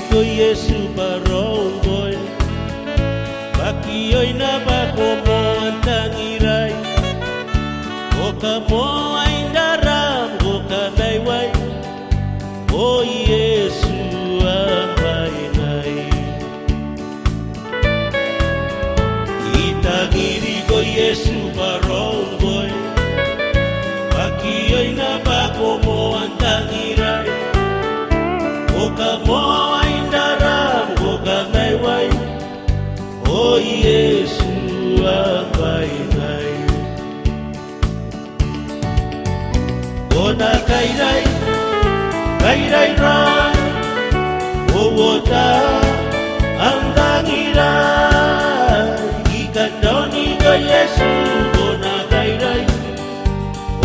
ko Yesu barong boy Bakioy na bako mo ang tangiray O ka mo ay daram o ka dayway O Yesu ang bayanay Itangiri ko Yesu barong boy Bakioy na bako mo ang tangiray O ka mo ay daram o ka dayway O Yesu ang bayanay O na kairay ray O wota ang tangiray Ikandaw ni ka Yesu O na kairay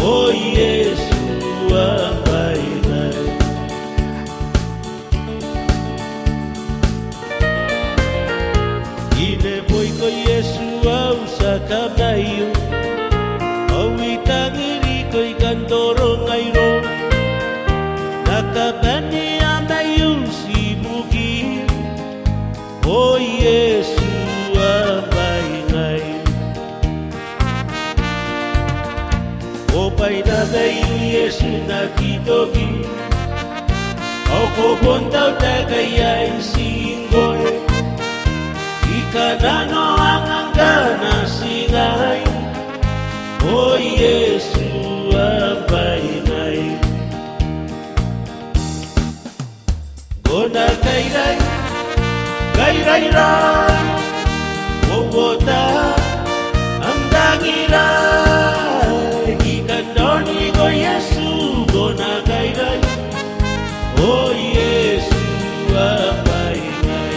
O Yesu ang bayanay Ineboy ko Yesu ang sa kabayo Awitangiri ko'y kandoro ngayon Nakabani amayo si Bukir O Yesu ang bayanay O painagayo Yesu nakitogi O kubuntaw tagayay singgoy Ikanano ang anggana singay O Yesu ang bayanay Gona kairay ray O wota ang tangiray Ikandaw ni ko Yesu Gona kairay O Yesu ang bayanay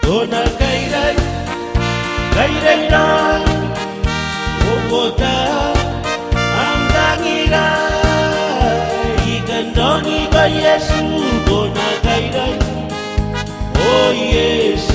Gona kairay O wota ang tangiray Ikandaw ni ka Yesu Gona kairay O Yesu